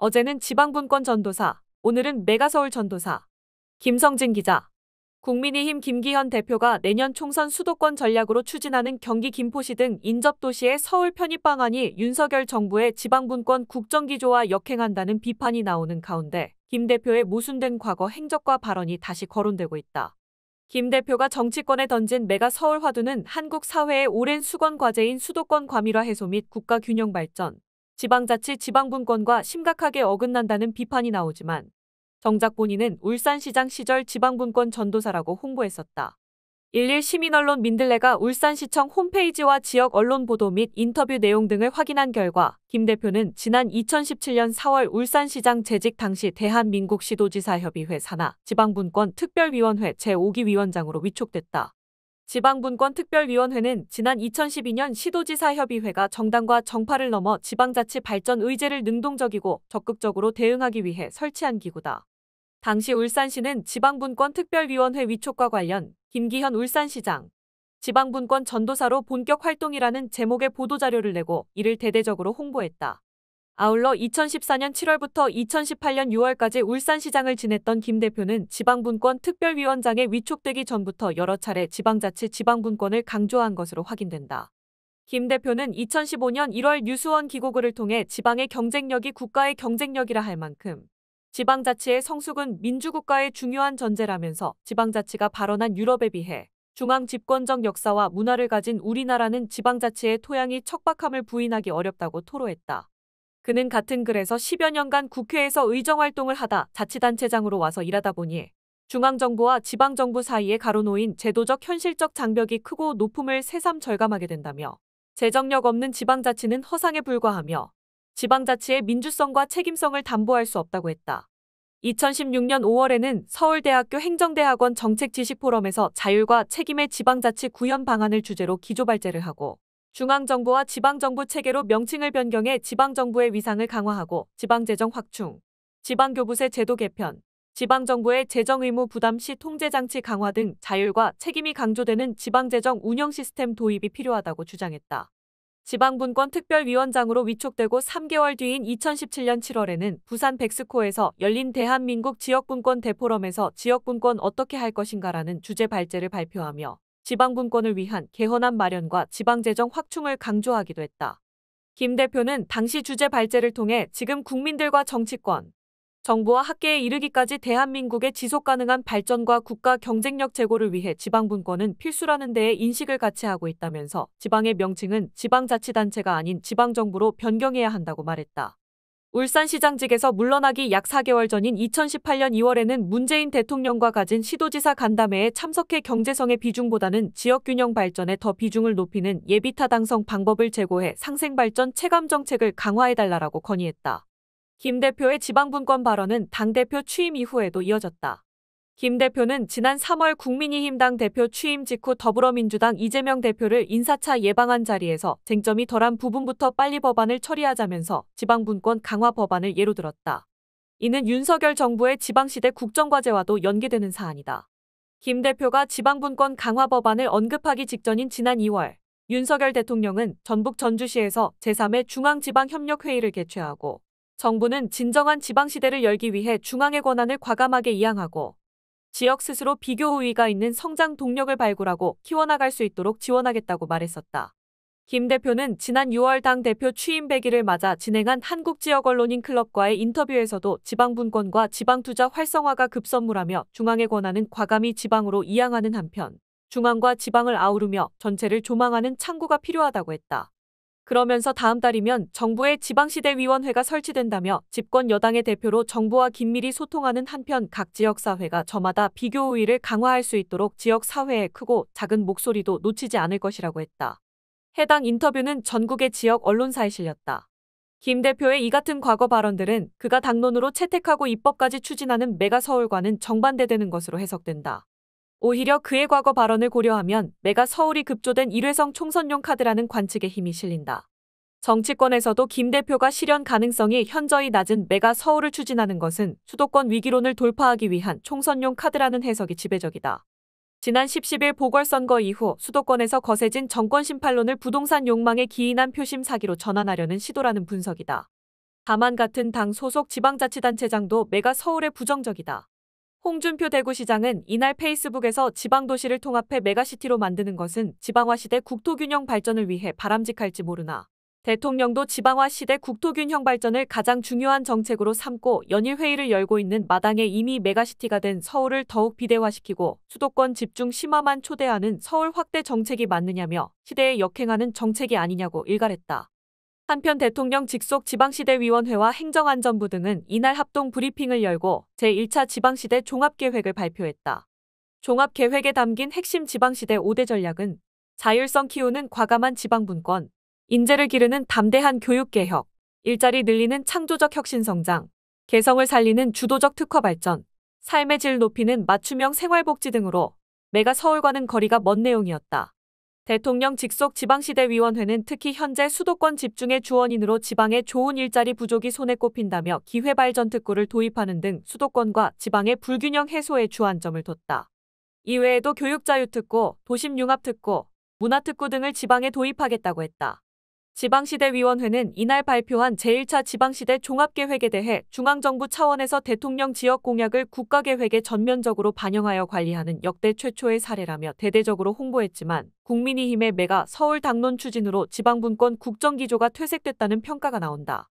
어제는 지방분권 전도사, 오늘은 메가서울 전도사. 김성진 기자. 국민의힘 김기현 대표가 내년 총선 수도권 전략으로 추진하는 경기 김포시 등 인접도시의 서울 편입 방안이 윤석열 정부의 지방분권 국정기조와 역행한다는 비판이 나오는 가운데 김 대표의 모순된 과거 행적과 발언이 다시 거론되고 있다. 김 대표가 정치권에 던진 메가 서울 화두는 한국 사회의 오랜 수건 과제인 수도권 과밀화 해소 및 국가 균형 발전, 지방자치 지방분권과 심각하게 어긋난다는 비판이 나오지만 정작 본인은 울산시장 시절 지방분권 전도사라고 홍보했었다. 일일 시민언론 민들레가 울산시청 홈페이지와 지역 언론 보도 및 인터뷰 내용 등을 확인한 결과 김 대표는 지난 2017년 4월 울산시장 재직 당시 대한민국시도지사협의회 산하 지방분권 특별위원회 제5기 위원장으로 위촉됐다. 지방분권 특별위원회는 지난 2012년 시도지사협의회가 정당과 정파를 넘어 지방자치 발전 의제를 능동적이고 적극적으로 대응하기 위해 설치한 기구다. 당시 울산시는 지방분권 특별위원회 위촉과 관련 김기현 울산시장 지방분권 전도사로 본격 활동이라는 제목의 보도자료를 내고 이를 대대적으로 홍보했다. 아울러 2014년 7월부터 2018년 6월까지 울산시장을 지냈던 김 대표는 지방분권 특별위원장에 위촉되기 전부터 여러 차례 지방자치 지방분권을 강조한 것으로 확인된다. 김 대표는 2015년 1월 유수원 기고글을 통해 지방의 경쟁력이 국가의 경쟁력이라 할 만큼 지방자치의 성숙은 민주국가의 중요한 전제라면서 지방자치가 발원한 유럽에 비해 중앙 집권적 역사와 문화를 가진 우리나라는 지방자치의 토양이 척박함을 부인하기 어렵다고 토로했다. 그는 같은 글에서 10여 년간 국회에서 의정활동을 하다 자치단체장으로 와서 일하다 보니 중앙정부와 지방정부 사이에 가로놓인 제도적 현실적 장벽이 크고 높음을 새삼 절감하게 된다며 재정력 없는 지방자치는 허상에 불과하며 지방자치의 민주성과 책임성을 담보할 수 없다고 했다. 2016년 5월에는 서울대학교 행정대학원 정책지식포럼에서 자율과 책임의 지방자치 구현 방안을 주제로 기조발제를 하고 중앙정부와 지방정부 체계로 명칭을 변경해 지방정부의 위상을 강화하고 지방재정 확충, 지방교부세 제도 개편, 지방정부의 재정의무 부담 시 통제장치 강화 등 자율과 책임이 강조되는 지방재정 운영 시스템 도입이 필요하다고 주장했다. 지방분권 특별위원장으로 위촉되고 3개월 뒤인 2017년 7월에는 부산 백스코에서 열린 대한민국 지역분권 대포럼에서 지역분권 어떻게 할 것인가라는 주제 발제를 발표하며 지방분권을 위한 개헌안 마련과 지방재정 확충을 강조하기도 했다. 김 대표는 당시 주제 발제를 통해 지금 국민들과 정치권, 정부와 학계에 이르기까지 대한민국의 지속가능한 발전과 국가 경쟁력 제고를 위해 지방분권은 필수라는 데에 인식을 같이 하고 있다면서 지방의 명칭은 지방자치단체가 아닌 지방정부로 변경해야 한다고 말했다. 울산시장직에서 물러나기 약 4개월 전인 2018년 2월에는 문재인 대통령과 가진 시도지사 간담회에 참석해 경제성의 비중보다는 지역균형 발전에 더 비중을 높이는 예비타당성 방법을 제고해 상생발전 체감정책을 강화해달라고 건의했다. 김 대표의 지방분권 발언은 당대표 취임 이후에도 이어졌다. 김 대표는 지난 3월 국민의힘 당대표 취임 직후 더불어민주당 이재명 대표를 인사차 예방한 자리에서 쟁점이 덜한 부분부터 빨리 법안을 처리하자면서 지방분권 강화 법안을 예로 들었다. 이는 윤석열 정부의 지방시대 국정과제와도 연계되는 사안이다. 김 대표가 지방분권 강화 법안을 언급하기 직전인 지난 2월 윤석열 대통령은 전북 전주시에서 제3회 중앙지방협력회의를 개최하고 정부는 진정한 지방시대를 열기 위해 중앙의 권한을 과감하게 이양하고 지역 스스로 비교 우위가 있는 성장 동력을 발굴하고 키워나갈 수 있도록 지원하겠다고 말했었다. 김 대표는 지난 6월 당 대표 취임 100일을 맞아 진행한 한국 지역 언론인 클럽과의 인터뷰에서도 지방분권과 지방투자 활성화가 급선무라며 중앙의 권한은 과감히 지방으로 이양하는 한편 중앙과 지방을 아우르며 전체를 조망하는 창구가 필요하다고 했다. 그러면서 다음 달이면 정부의 지방시대위원회가 설치된다며 집권 여당의 대표로 정부와 긴밀히 소통하는 한편 각 지역사회가 저마다 비교 우위를 강화할 수 있도록 지역사회의 크고 작은 목소리도 놓치지 않을 것이라고 했다. 해당 인터뷰는 전국의 지역 언론사에 실렸다. 김 대표의 이 같은 과거 발언들은 그가 당론으로 채택하고 입법까지 추진하는 메가 서울과는 정반대되는 것으로 해석된다. 오히려 그의 과거 발언을 고려하면 메가 서울이 급조된 일회성 총선용 카드라는 관측에 힘이 실린다. 정치권에서도 김 대표가 실현 가능성이 현저히 낮은 메가 서울을 추진하는 것은 수도권 위기론을 돌파하기 위한 총선용 카드라는 해석이 지배적이다. 지난 10일 보궐선거 이후 수도권에서 거세진 정권 심판론을 부동산 욕망에 기인한 표심 사기로 전환하려는 시도라는 분석이다. 다만 같은 당 소속 지방자치단체장도 메가 서울에 부정적이다. 홍준표 대구시장은 이날 페이스북에서 지방도시를 통합해 메가시티로 만드는 것은 지방화 시대 국토균형 발전을 위해 바람직할지 모르나 대통령도 지방화 시대 국토균형 발전을 가장 중요한 정책으로 삼고 연일 회의를 열고 있는 마당에 이미 메가시티가 된 서울을 더욱 비대화시키고 수도권 집중 심화만 초대하는 서울 확대 정책이 맞느냐며 시대에 역행하는 정책이 아니냐고 일갈했다. 한편 대통령 직속 지방시대위원회와 행정안전부 등은 이날 합동 브리핑을 열고 제1차 지방시대 종합계획을 발표했다. 종합계획에 담긴 핵심 지방시대 5대 전략은 자율성 키우는 과감한 지방분권, 인재를 기르는 담대한 교육개혁, 일자리 늘리는 창조적 혁신성장, 개성을 살리는 주도적 특화 발전, 삶의 질 높이는 맞춤형 생활복지 등으로 메가 서울과는 거리가 먼 내용이었다. 대통령 직속 지방시대위원회는 특히 현재 수도권 집중의 주원인으로 지방의 좋은 일자리 부족이 손에 꼽힌다며 기회발전 특구를 도입하는 등 수도권과 지방의 불균형 해소에 주안점을 뒀다. 이외에도 교육자유특구, 도심융합특구, 문화특구 등을 지방에 도입하겠다고 했다. 지방시대위원회는 이날 발표한 제1차 지방시대 종합계획에 대해 중앙정부 차원에서 대통령 지역 공약을 국가계획에 전면적으로 반영하여 관리하는 역대 최초의 사례라며 대대적으로 홍보했지만 국민의힘의 메가 서울 당론 추진으로 지방분권 국정기조가 퇴색됐다는 평가가 나온다.